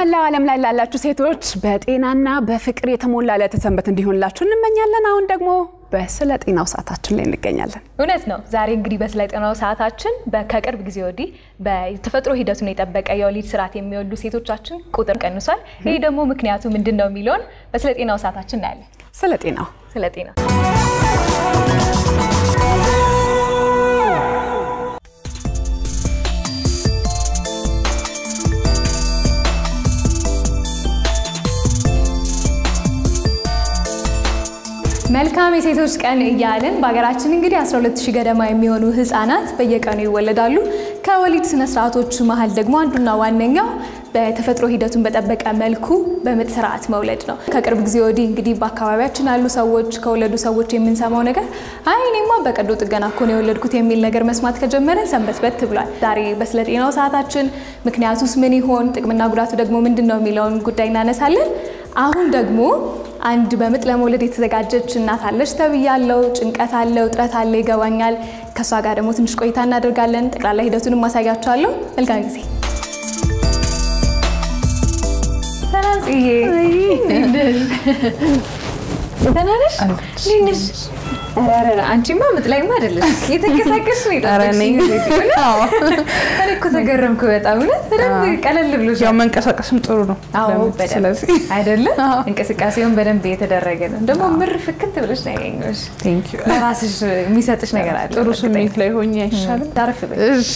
በመላው ዓለም ላይ ላላችሁ ሴቶች በጤናና በፍቅር የተሞላ ለተሰንበት እንዲሆንላችሁ እንመኛለን። አሁን ደግሞ በስለ ጤናው ሰዓታችን ላይ እንገኛለን። እውነት ነው። ዛሬ እንግዲህ በስለ ጤናው ሰዓታችን ከቅርብ ጊዜ ወዲህ በተፈጥሮ ሂደቱን የጠበቀ የወሊድ ስርዓት የሚወልዱ ሴቶቻችን ቁጥር ቀንሷል። ይሄ ደግሞ ምክንያቱ ምንድነው የሚለውን በስለ ጤናው ሰዓታችን እናያለን። ስለ ጤናው መልካም የሴቶች ቀን እያልን በአገራችን እንግዲህ 12000 ገደማ የሚሆኑ ህፃናት በየቀኑ ይወለዳሉ። ከወሊድ ስነ ስርዓቶች መሃል ደግሞ አንዱና ዋነኛው በተፈጥሮ ሂደቱን በጠበቀ መልኩ በምጥ ስርዓት መውለድ ነው። ከቅርብ ጊዜ ወዲህ እንግዲህ በአካባቢያችን ያሉ ሰዎች ከወለዱ ሰዎች የምንሰማው ነገር አይ እኔማ በቀዶ ጥገና እኮ ነው የወለድኩት የሚል ነገር መስማት ከጀመረ ሰንበትበት ብሏል። ዛሬ በስለ ጤናው ሰዓታችን ምክንያቱስ ምን ይሆን ጥቅምና ጉዳቱ ደግሞ ምንድነው የሚለውን ጉዳይ እናነሳለን። አሁን ደግሞ አንድ በምጥ ለመውለድ የተዘጋጀች እናት አለች ተብያለሁ። ጭንቀት አለ፣ ውጥረት አለ ይገባኛል። ከሷ ጋር ደግሞ ትንሽ ቆይታ እናደርጋለን። ጠቅላላ ሂደቱንም ማሳያችኋለሁ። መልካም ጊዜ። ሰላም ጽዬ ተናነሽ ልንሽ አራራ አንቺማ ምጥ ላይማ አይደለሽ የተከሳከሽ ነው ታረነኝ አዎ እኮ ተገረምኩ በጣም በደንብ ቀለል ብሎሽ ያው መንቀሳቀስም ጥሩ ነው። አዎ በደንብ አይደለ እንቅስቃሴውን በደንብ የተደረገ ነው። ደግሞ ምር ፍክት ብለሽ ነው ያገኘሽ። ቴንክ ዩ ለራስሽ የሚሰጥሽ ነገር አለ። ጥሩ ስሜት ላይ ሆኜ አይሻልም? ታረፍ በይ። እሺ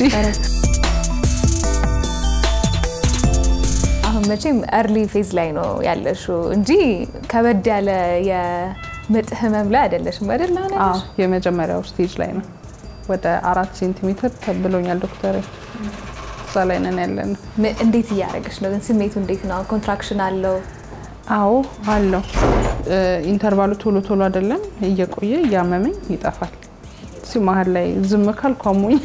አሁን መቼም early phase ላይ ነው ያለሽው እንጂ ከበድ ያለ የምጥ ህመም ላይ አይደለሽም አይደል? አዎ የመጀመሪያው ስቴጅ ላይ ነው። ወደ 4 ሴንቲሜትር ተብሎኛል ዶክተር። እዛ ላይ ነን ያለነው። እንዴት ያያረግሽ ነው? ስሜቱ እንዴት ነው? ኮንትራክሽን አለው? አዎ አለው። ኢንተርቫሉ ቶሎ አይደለም እየቆየ ያመመኝ ይጠፋል። ሲማህል ላይ ዝም ካልኳሙኝ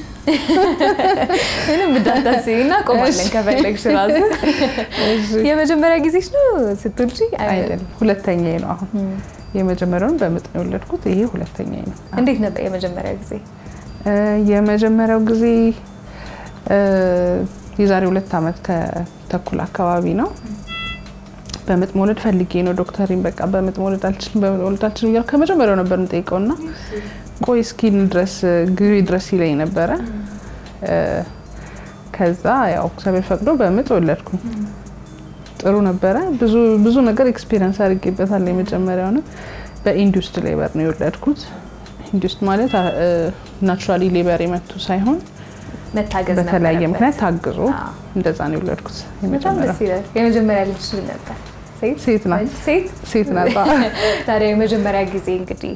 ምንም እንዳታስቢና ቆማለን ከፈለግሽ ራስ። የመጀመሪያ ጊዜሽ ነው ስትልጂ? አይደል ሁለተኛዬ ነው አሁን። የመጀመሪያውን በምጥ ነው የወለድኩት። ይሄ ሁለተኛዬ ነው። እንዴት ነበር የመጀመሪያ ጊዜ? የመጀመሪያው ጊዜ የዛሬ 2 አመት ከተኩል አካባቢ ነው። በምጥ መውለድ ፈልጌ ነው ዶክተሪን በቃ በምጥ መውለድ አልችልም ያው ከመጀመሪያው ነበር የምጠይቀውና ቆይ ስኪን ድረስ ግሪ ድረስ ይለኝ ነበር። ከዛ ያው እግዚአብሔር ፈቅዶ በምጥ ወለድኩ። ጥሩ ነበር። ብዙ ነገር ኤክስፒሪየንስ አድርጌበታል። የመጀመሪያው ነው በኢንዱስድ ሌበር ነው የወለድኩት። ኢንዱስድ ማለት ናቹራሊ ሌበር የመቱ ሳይሆን መታገዝ ነበር። በተለያየ ምክንያት ታግዞ እንደዛ ነው የወለድኩት። የመጀመሪያ ልጅ ነበር? ሴት ናት። ታዲያ የመጀመሪያ ጊዜ እንግዲህ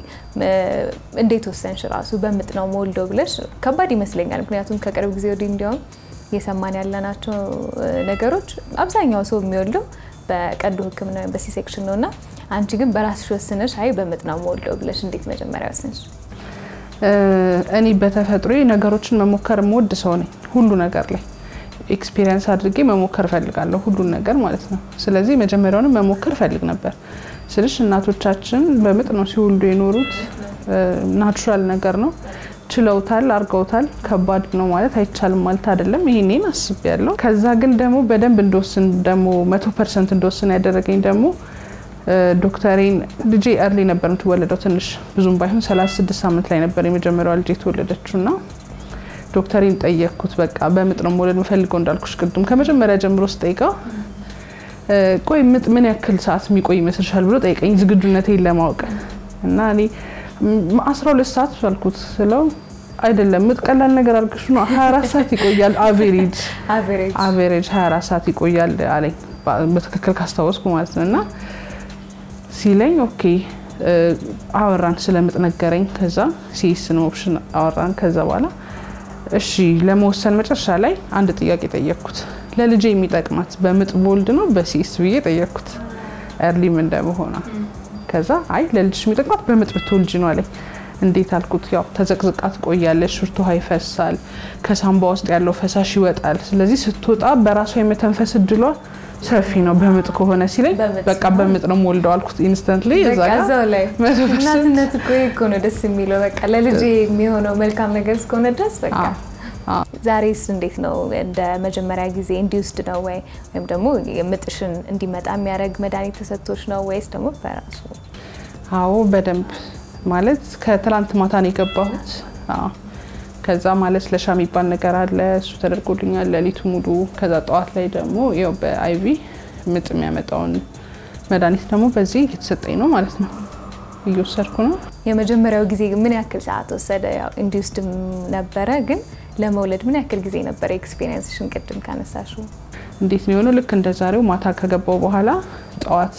እንዴት ወሰንሽ? ራሱ በምጥ ነው ሞልዶ ብለሽ ከባድ ይመስለኛል። ምክንያቱም ከቅርብ ጊዜ ወዲህ እንዲያውም የሰማን ያለናቸው ነገሮች አብዛኛው ሰው የሚወልደው በቀዶ ህክምና ወይም በሲ ሴክሽን ነውና አንቺ ግን በራስሽ ወሰንሽ አይ በምጥ ነው ሞልዶ ብለሽ እንዴት መጀመሪያ ወሰንሽ? እኔ በተፈጥሮዬ ነገሮችን መሞከር የምወድ ሰው ነኝ። ሁሉ ነገር ላይ ኤክስፒሪየንስ አድርጌ መሞከር ፈልጋለሁ ሁሉን ነገር ማለት ነው። ስለዚህ መጀመሪያውን መሞከር ፈልግ ነበር። ስለዚህ እናቶቻችን በምጥ ነው ሲወልዱ የኖሩት። ናቹራል ነገር ነው። ችለውታል፣ አርገውታል። ከባድ ነው ማለት አይቻልም ማለት አይደለም። ይሄንን አስቤያለሁ። ከዛ ግን ደግሞ በደንብ እንደወስን ደግሞ 100% እንደወስን ያደረገኝ ደግሞ ዶክተሪን ልጄ early ነበር የምትወለደው ትንሽ ብዙም ባይሆን 36 ሳምንት ላይ ነበር የመጀመሪያው ልጄ ተወለደችውና ዶክተሪን ጠየቅኩት። በቃ በምጥ ነው መውለድ የምፈልገው እንዳልኩሽ ቅድም ከመጀመሪያ ጀምሮ ስጠይቀው ቆይ ምጥ ምን ያክል ሰዓት የሚቆይ ይመስልሻል ብሎ ጠይቀኝ ዝግጁነቴን ለማወቅ እና እኔ 12 ሰዓት አልኩት ስለው አይደለም ምጥ ቀላል ነገር አድርገሽ ነው 24 ሰዓት ይቆያል አቨሬጅ 24 ሰዓት ይቆያል አለኝ በትክክል ካስታወስኩ ማለት ነውና ሲለኝ ኦኬ አወራን ስለምጥ ነገረኝ። ከዛ ሲስ ነው ኦፕሽን አወራን። ከዛ በኋላ እሺ ለመወሰን መጨረሻ ላይ አንድ ጥያቄ ጠየቅኩት። ለልጄ የሚጠቅማት በምጥ ቦልድ ነው በሲስ ብዬ ጠየቅኩት early እንደሆነ። ከዛ አይ ለልጅሽ የሚጠቅማት በምጥ ብትወልጂ ነው አለኝ። እንዴት አልኩት። ያው ተዘቅዝቃት ቆያለሽ፣ ሽርቱ ይፈሳል፣ ከሳምባ ውስጥ ያለው ፈሳሽ ይወጣል። ስለዚህ ስትወጣ በራሷ የመተንፈስ እድሏ ሰፊ ነው በምጥ ከሆነ ሲለኝ በቃ በምጥ ነው ሞልደው አልኩት ኢንስታንትሊ። እዛው ላይ እናትነት እኮ ነው ደስ የሚለው በቃ ለልጄ የሚሆነው መልካም ነገር እስከሆነ ድረስ በቃ ዛሬስ እንዴት ነው? እንደ መጀመሪያ ጊዜ ኢንዲዩስድ ነው ወይም ደግሞ ምጥሽን እንዲመጣ የሚያደርግ መድኃኒት ተሰጥቶሽ ነው ወይስ ደግሞ በራሱ? አዎ በደንብ ማለት ከትላንት ማታ ነው የገባሁት። ከዛ ማለት ለሻ የሚባል ነገር አለ እሱ ተደርጎልኛል ለሊቱ ሙሉ። ከዛ ጠዋት ላይ ደግሞ ያው በአይቪ ምጥ የሚያመጣውን መድኃኒት ደግሞ በዚህ የተሰጠኝ ነው ማለት ነው እየወሰድኩ ነው። የመጀመሪያው ጊዜ ምን ያክል ሰዓት ወሰደ? ያው ኢንዲዩስድ ነበረ ግን ለመውለድ ምን ያክል ጊዜ ነበር ኤክስፒሪየንስሽን ቅድም ካነሳሽው? እንዴት ነው የሆነው? ልክ እንደዛሬው ማታ ከገባው በኋላ ጠዋት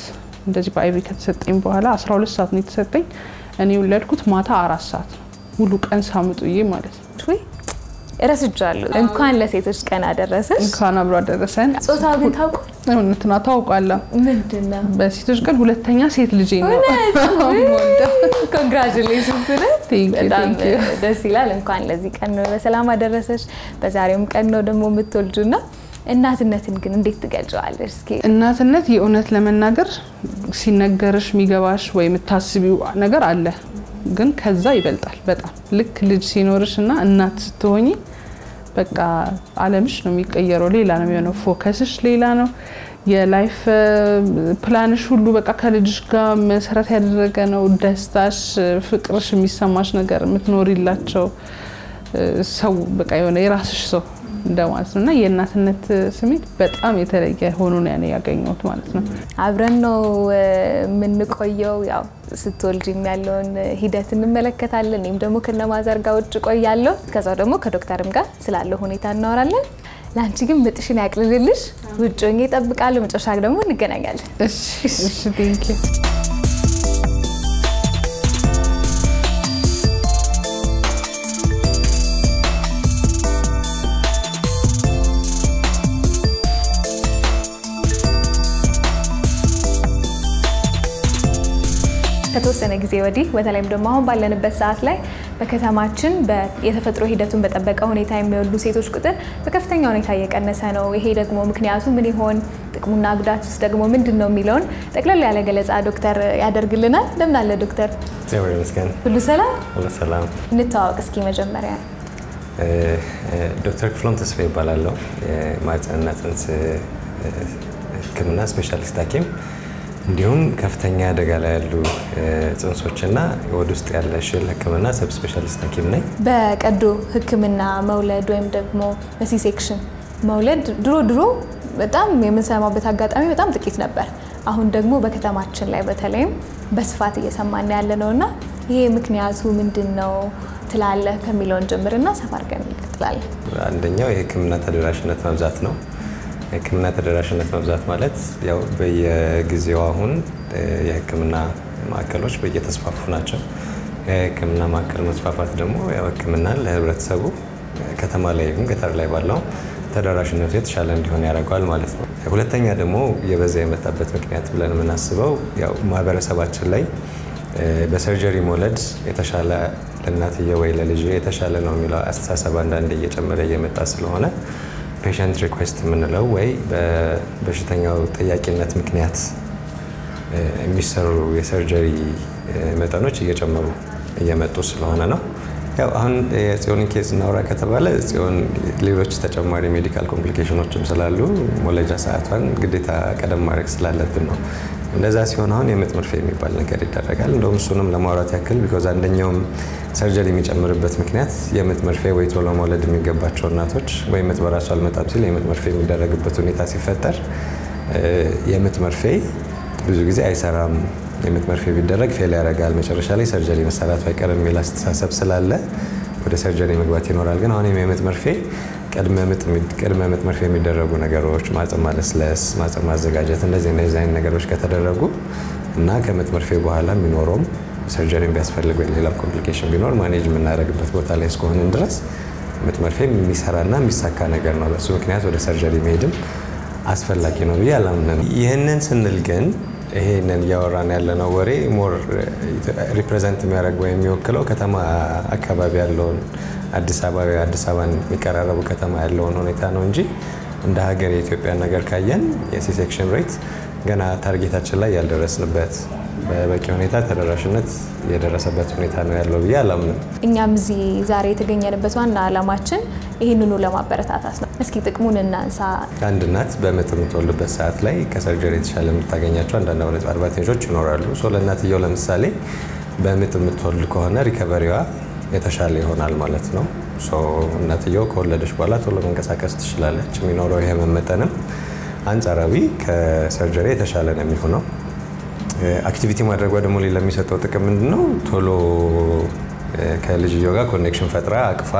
እንደዚህ በአይቪ ከተሰጠኝ በኋላ 12 ሰዓት ነው የተሰጠኝ። እኔ ወለድኩት ማታ 4 ሰዓት ሙሉ ቀን ሳምጡዬ ማለት ነው። ወይ እረስጃለሁ። እንኳን ለሴቶች ቀን አደረሰሽ። እንኳን አብሮ አደረሰን። ጾታው ግን ታውቁ? እውነትና ታውቃለህ? ምንድነው? በሴቶች ቀን ሁለተኛ ሴት ልጅ ነው። ኮንግራቹሌሽንስ። በጣም ደስ ይላል። እንኳን ለዚህ ቀን ነው በሰላም አደረሰሽ። በዛሬውም ቀን ነው ደግሞ የምትወልጂና እናትነትን ግን እንዴት ትገልጫለሽ? እስኪ እናትነት የእውነት ለመናገር ሲነገርሽ የሚገባሽ ወይ የምታስቢው ነገር አለ ግን ከዛ ይበልጣል በጣም። ልክ ልጅ ሲኖርሽና እናት ስትሆኚ በቃ ዓለምሽ ነው የሚቀየረው። ሌላ ነው የሚሆነው። ፎከስሽ ሌላ ነው። የላይፍ ፕላንሽ ሁሉ በቃ ከልጅሽ ጋር መሰረት ያደረገ ነው። ደስታሽ፣ ፍቅርሽ፣ የሚሰማሽ ነገር የምትኖሪላቸው ሰው በቃ የሆነ የራስሽ ሰው እንደማለት ነውና የእናትነት ስሜት በጣም የተለየ ሆኖ ነው ያገኘሁት ማለት ነው። አብረን ነው የምንቆየው። ያው ስትወልጂም ያለውን ሂደት እንመለከታለን። እኔም ደግሞ ከነማዘር ጋር ውጭ ቆያለሁ። ከዛው ደግሞ ከዶክተርም ጋር ስላለው ሁኔታ እናወራለን። ላንቺ ግን ምጥሽን ያቅልልልሽ። ውጭ ሆኜ እጠብቃለሁ። መጨረሻ ደግሞ እንገናኛለን። እሺ ቴንክ ዩ። ከተወሰነ ጊዜ ወዲህ በተለይም ደግሞ አሁን ባለንበት ሰዓት ላይ በከተማችን የተፈጥሮ ሂደቱን በጠበቀ ሁኔታ የሚወልዱ ሴቶች ቁጥር በከፍተኛ ሁኔታ እየቀነሰ ነው። ይሄ ደግሞ ምክንያቱ ምን ይሆን? ጥቅሙና ጉዳቱስ ደግሞ ምንድነው የሚለውን ጠቅለል ያለ ገለጻ ዶክተር ያደርግልናል። እንደምን አለ ዶክተር? እግዚአብሔር ይመስገን። ሁሉ ሰላም? ሁሉ ሰላም። እንተዋወቅ እስኪ መጀመሪያ። ዶክተር ክፍሎም ተስፋ ይባላለሁ። የማህፀንና ጽንስ ሕክምና ስፔሻሊስት ሐኪም እንዲሁም ከፍተኛ አደጋ ላይ ያሉ ጽንሶችና ወደ ውስጥ ያለ ሽል ሕክምና ሰብ ስፔሻሊስት ሐኪም ነኝ። በቀዶ ሕክምና መውለድ ወይም ደግሞ በሲሴክሽን መውለድ ድሮ በጣም የምንሰማበት አጋጣሚ በጣም ጥቂት ነበር። አሁን ደግሞ በከተማችን ላይ በተለይም በስፋት እየሰማን ያለነውና ይሄ ምክንያቱ ምንድነው ትላለህ ከሚለውን ጀምርና ሰፋ አድርገን እንቀጥላለን። አንደኛው የሕክምና ተደራሽነት መብዛት ነው። የሕክምና ተደራሽነት መብዛት ማለት ያው በየጊዜው አሁን የሕክምና ማዕከሎች በየተስፋፉ ናቸው። የሕክምና ማዕከል መስፋፋት ደግሞ ያው ሕክምናን ለህብረተሰቡ ከተማ ላይ ገጠር ላይ ባለው ተደራሽነቱ የተሻለ እንዲሆን ያደርጋል ማለት ነው። ሁለተኛ ደግሞ የበዛ የመጣበት ምክንያት ብለን የምናስበው ያው ማህበረሰባችን ላይ በሰርጀሪ መውለድ የተሻለ ለእናትየው ወይ ለልጅ የተሻለ ነው የሚለው አስተሳሰብ አንዳንዴ እየጨመረ እየመጣ ስለሆነ ፔሸንት ሪኩዌስት የምንለው ወይ በበሽተኛው ጠያቂነት ምክንያት የሚሰሩ የሰርጀሪ መጠኖች እየጨመሩ እየመጡ ስለሆነ ነው። ያው አሁን የጽዮን ኬዝ እናውራ ከተባለ ጽዮን ሌሎች ተጨማሪ ሜዲካል ኮምፕሊኬሽኖችም ስላሉ ሞለጃ ሰዓቷን ግዴታ ቀደም ማድረግ ስላለብን ነው። እንደዛ ሲሆን አሁን የምጥ መርፌ የሚባል ነገር ይደረጋል። እንደውም እሱንም ለማውራት ያክል ቢኮዝ አንደኛውም ሰርጀሪ የሚጨምርበት ምክንያት የምጥ መርፌ ወይ ቶሎ መውለድ የሚገባቸው እናቶች ወይ ምጥ በራሱ አልመጣም ሲል የምጥ መርፌ የሚደረግበት ሁኔታ ሲፈጠር የምጥ መርፌ ብዙ ጊዜ አይሰራም። የምጥ መርፌ ቢደረግ ፌል ያደርጋል። መጨረሻ ላይ ሰርጀሪ መሰራቱ አይቀርም የሚል አስተሳሰብ ስላለ ወደ ሰርጀሪ መግባት ይኖራል። ግን አሁን የምጥ መርፌ ቅድመ ምጥ መርፌ የሚደረጉ ነገሮች ማህፀን ማለስለስ፣ ማህፀን ማዘጋጀት እንደዚህ አይነት ነገሮች ከተደረጉ እና ከምጥ መርፌ በኋላ የሚኖረው ሰርጀሪ ቢያስፈልግ ወይ ሌላ ኮምፕሊኬሽን ቢኖር ማኔጅ የምናደርግበት ቦታ ላይ እስከሆነ ድረስ ምጥ መርፌ የሚሰራና የሚሳካ ነገር ነው። በሱ ምክንያት ወደ ሰርጀሪ መሄድም አስፈላጊ ነው ብዬ አላምንም። ይህንን ስንል ግን ይሄንን እያወራን ያለነው ወሬ ሞር ሪፕሬዘንት የሚያደርግ ወይ የሚወክለው ከተማ አካባቢ ያለውን አዲስ አበባን የሚቀራረቡ ከተማ ያለውን ሁኔታ ነው እንጂ እንደ ሀገር የኢትዮጵያ ነገር ካየን የሲሴክሽን ሬት ገና ታርጌታችን ላይ ያልደረስንበት በበቂ ሁኔታ ተደራሽነት የደረሰበት ሁኔታ ነው ያለው ብዬ አላምንም። እኛም እዚህ ዛሬ የተገኘንበት ዋና ዓላማችን ይህንኑ ለማበረታታት ነው። እስኪ ጥቅሙን እናንሳ። አንድ እናት በምጥ የምትወልድበት ሰዓት ላይ ከሰርጀሪ የተሻለ የምታገኛቸው አንዳንድ አድቫንቴጆች ይኖራሉ። ለእናትየው ለምሳሌ በምጥ የምትወልድ ከሆነ ሪከቨሪዋ የተሻለ ይሆናል ማለት ነው። እናትየው ከወለደች በኋላ ቶሎ መንቀሳቀስ ትችላለች። የሚኖረው ይሄ መመጠንም አንጻራዊ ከሰርጀሪ የተሻለ ነው የሚሆነው። አክቲቪቲ ማድረጓ ደግሞ ሌላ የሚሰጠው ጥቅም ምንድነው? ቶሎ ከልጅየው ጋር ኮኔክሽን ፈጥራ አቅፋ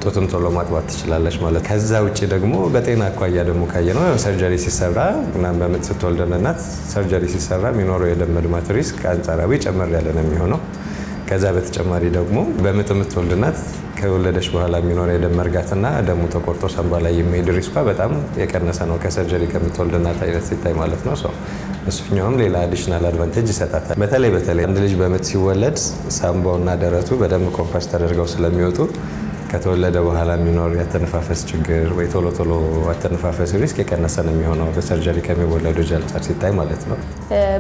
ጡትም ቶሎ ማጥባት ትችላለች ማለት። ከዛ ውጪ ደግሞ በጤና አኳያ ደግሞ ካየነው ሰርጀሪ ሲሰራ እና በምጥ ስትወልድ እናት ሰርጀሪ ሲሰራ የሚኖረው የደም መድማት ሪስክ አንጻራዊ ጨመር ያለ ነው የሚሆነው። ከዛ በተጨማሪ ደግሞ በምጥ የምትወልድ እናት ከወለደች በኋላ የሚኖረው የደም መርጋትና ደሙ ተቆርጦ ሳንባ ላይ የሚሄድ ሪስኳ በጣም የቀነሰ ነው ከሰርጀሪ ከምትወልድ እናት አይነት ሲታይ ማለት ነው። እሱኛውም ሌላ አዲሽናል አድቫንቴጅ ይሰጣታል። በተለይ አንድ ልጅ በምጥ ሲወለድ ሳንባውና ደረቱ በደም ኮምፕረስ ተደርገው ስለሚወጡ ከተወለደ በኋላ የሚኖር ያተነፋፈስ ችግር ወይ ቶሎ ያተነፋፈስ ሪስክ የቀነሰ ነው የሚሆነው በሰርጀሪ ከሚወለዱ ጃልቻር ሲታይ ማለት ነው።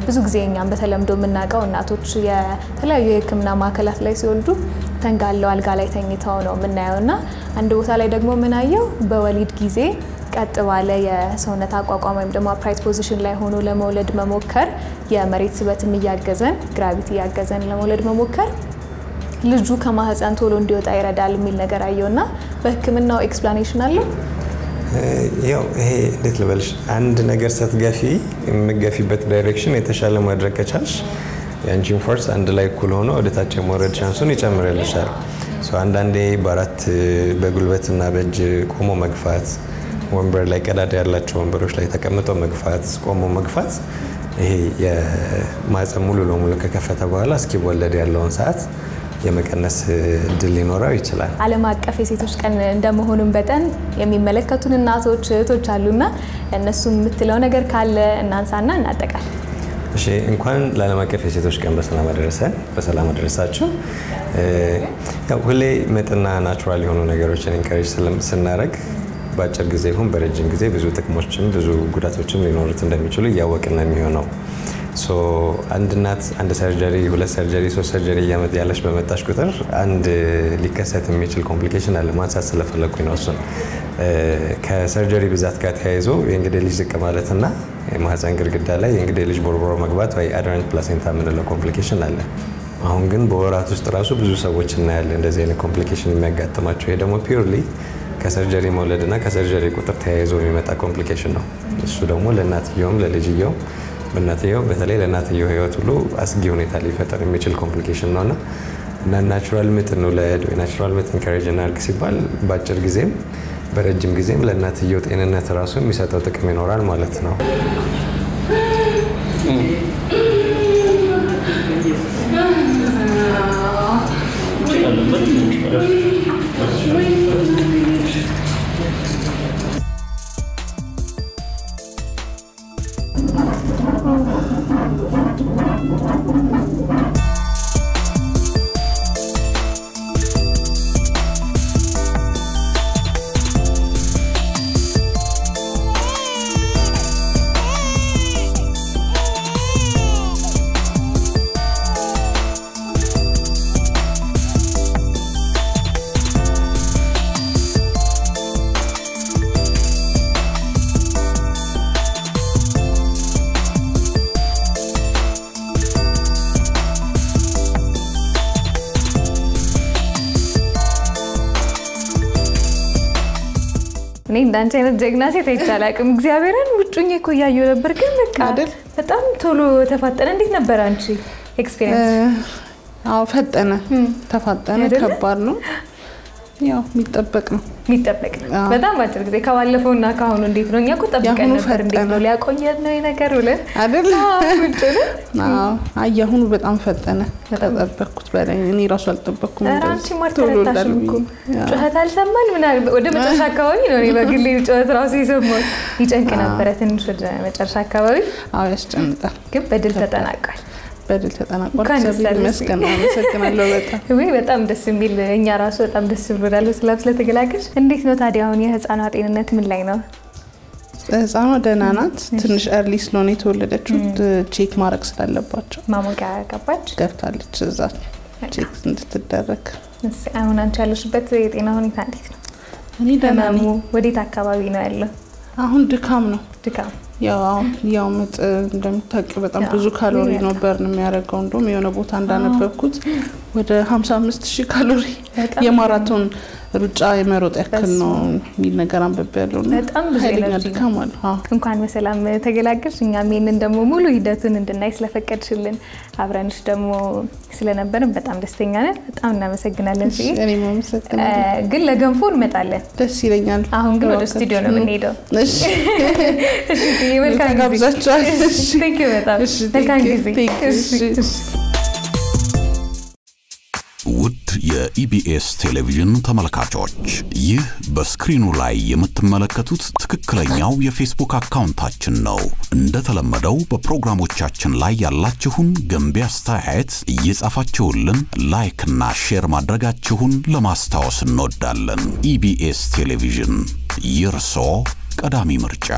ብዙ ጊዜ እኛም በተለምዶ የምናውቀው እናቶች የተለያዩ የሕክምና ማዕከላት ላይ ሲወልዱ ተንጋለው አልጋ ላይ ተኝተው ነው የምናየውና አንድ ቦታ ላይ ደግሞ የምናየው በወሊድ ጊዜ ቀጥ ባለ የሰውነት አቋቋም ወይም ደግሞ አፕራይት ፖዚሽን ላይ ሆኖ ለመውለድ መሞከር የመሬት ስበትም እያገዘን ግራቪቲ እያገዘን ለመውለድ መሞከር ልጁ ከማህፀን ቶሎ እንዲወጣ ይረዳል የሚል ነገር አየውና በህክምናው ኤክስፕላኔሽን አለው። ያው ይሄ እንዴት ልበልሽ አንድ ነገር ስትገፊ የምትገፊበት ዳይሬክሽን የተሻለ ማድረግ ከቻልሽ ያንቺን ፎርስ አንድ ላይ እኩል ሆኖ ወደ ታች የመውረድ ቻንሱን ይጨምርልሻል። አንዳንዴ በጉልበትና በእጅ ቆሞ መግፋት፣ ወንበር ላይ ቀዳዳ ያላቸው ወንበሮች ላይ ተቀምጦ መግፋት፣ ቆሞ መግፋት ይሄ የማህፀን ሙሉ ለሙሉ ከከፈተ በኋላ እስኪወለድ ያለውን ሰዓት የመቀነስ እድል ሊኖረው ይችላል። ዓለም አቀፍ የሴቶች ቀን እንደመሆኑም በጠን የሚመለከቱን እናቶች እህቶች አሉና እነሱ የምትለው ነገር ካለ እናንሳና እናጠቃል። እሺ እንኳን ለዓለም አቀፍ የሴቶች ቀን በሰላም አደረሳችሁ። ያው ሁሌ ምጥና ናቹራል የሆኑ ነገሮችን ኢንካሬጅ ስናደርግ በአጭር ጊዜ ይሁን በረጅም ጊዜ ብዙ ጥቅሞችም ብዙ ጉዳቶችም ሊኖሩት እንደሚችሉ እያወቅን ነው የሚሆነው። አንድ እናት አንድ ሰርጀሪ፣ ሁለት ሰርጀሪ፣ ሶስት ሰርጀሪ ያለች በመጣች ቁጥር አንድ ሊከሰት የሚችል ኮምፕሊኬሽን አለ። ማንሳት ስለፈለኩኝ ነው እሱን። ከሰርጀሪ ብዛት ጋር ተያይዞ የእንግዴ ልጅ ዝቅ ማለትና የማህፀን ግድግዳ ላይ የእንግዴ ልጅ ቦርቦሮ መግባት ወይ አድረንት ፕላሴንታ የምንለው ኮምፕሊኬሽን አለ። አሁን ግን በወራት ውስጥ ራሱ ብዙ ሰዎች እናያለን እንደዚህ አይነት ኮምፕሊኬሽን የሚያጋጥማቸው። ይሄ ደግሞ ፒውርሊ ከሰርጀሪ መውለድና ከሰርጀሪ ቁጥር ተያይዞ የሚመጣ ኮምፕሊኬሽን ነው። እሱ ደግሞ ለእናትየውም ለልጅየው በእናትየው በተለይ ለእናትየው ህይወት ሁሉ አስጊ ሁኔታ ሊፈጠር የሚችል ኮምፕሊኬሽን ነውና ናቹራል ምጥ እንውለድ ወይ ናቹራል ምጥ ኢንካሬጅ እናድርግ ሲባል በአጭር ጊዜም በረጅም ጊዜም ለእናትየው ጤንነት ራሱ የሚሰጠው ጥቅም ይኖራል ማለት ነው። እኔ እንዳንቺ አይነት ጀግና ሴት አይቻላቅም። እግዚአብሔርን ውጭኝ እኮ ያየው ነበር ግን በቃ በጣም ቶሎ ተፋጠነ። እንዴት ነበር አንቺ ኤክስፒሪየንስ? አዎ ፈጠነ፣ ተፋጠነ። ከባድ ነው። ያው የሚጠበቅ ነው። በጣም ባጭር ጊዜ ከባለፈውና ካሁኑ እንዴት ነው? እኛ እኮ ጠብቀን ነበር እንዴት ነው ሊያቆየን ነው ነገር ብለን አይደል? አዎ አያሁኑ በጣም ፈጠነ። ተጠበቅኩት በላይ እኔ ራሱ አልጠበቅኩም። አንቺ ማርተታሽም እኮ ጩኸት አልሰማን ምናምን ወደ መጨረሻ አካባቢ ነው እኔ በግሌ ጩኸት ራሱ ይሰማል። ይጨንቅ ነበር ትንሽ ወደ መጨረሻ አካባቢ። አዎ ያስጨንቃል። ግን በድል ተጠናቋል። በድል ተጠናቋል። አመሰግናለሁ በጣም ወይ በጣም ደስ የሚል እኛ ራሱ በጣም ደስ ብሎናል ስለተገላገልሽ። እንዴት ነው ታዲያ አሁን የህፃኗ ጤንነት ምን ላይ ነው? ህፃኗ ደህና ናት። ትንሽ early ስለሆነ የተወለደችው ቼክ ማድረግ ስላለባቸው ማሞቂያ ገብታለች እዛ ቼክ እንድትደረግ። እሺ አሁን አንቺ ያለሽበት የጤና ሁኔታ እንዴት ነው? እኔ ደህና ነኝ። ወዴት አካባቢ ነው ያለው? አሁን ድካም ነው። ድካም ያው ምጥ እንደምታውቂው በጣም ብዙ ካሎሪ ነው በርን የሚያደርገው። እንደውም የሆነ ቦታ እንዳነበብኩት ወደ 55000 ካሎሪ የማራቶን ሩጫ የመሮጥ ያክል ነው የሚል ነገር አንብቤያለሁ። በጣም ብዙ ድካም አለ። እንኳን በሰላም ተገላገልሽ። እኛም ይሄንን ደግሞ ሙሉ ሂደቱን እንድናይ ስለፈቀድሽልን አብረንሽ ደግሞ ስለነበርን በጣም ደስተኛ ነን። በጣም እናመሰግናለን። እኔም አመሰግናለሁ። ግን ለገንፎ እንመጣለን። ደስ ይለኛል። አሁን ግን ወደ ስቱዲዮ ነው የምንሄደው። እሺ መልካም ጋብዛችኋል። Thank you በጣም መልካም ጊዜ። ውድ የኢቢኤስ ቴሌቪዥን ተመልካቾች ይህ በስክሪኑ ላይ የምትመለከቱት ትክክለኛው የፌስቡክ አካውንታችን ነው። እንደተለመደው በፕሮግራሞቻችን ላይ ያላችሁን ገንቢ አስተያየት እየጻፋችሁልን ላይክ እና ሼር ማድረጋችሁን ለማስታወስ እንወዳለን። ኢቢኤስ ቴሌቪዥን የርሶ ቀዳሚ ምርጫ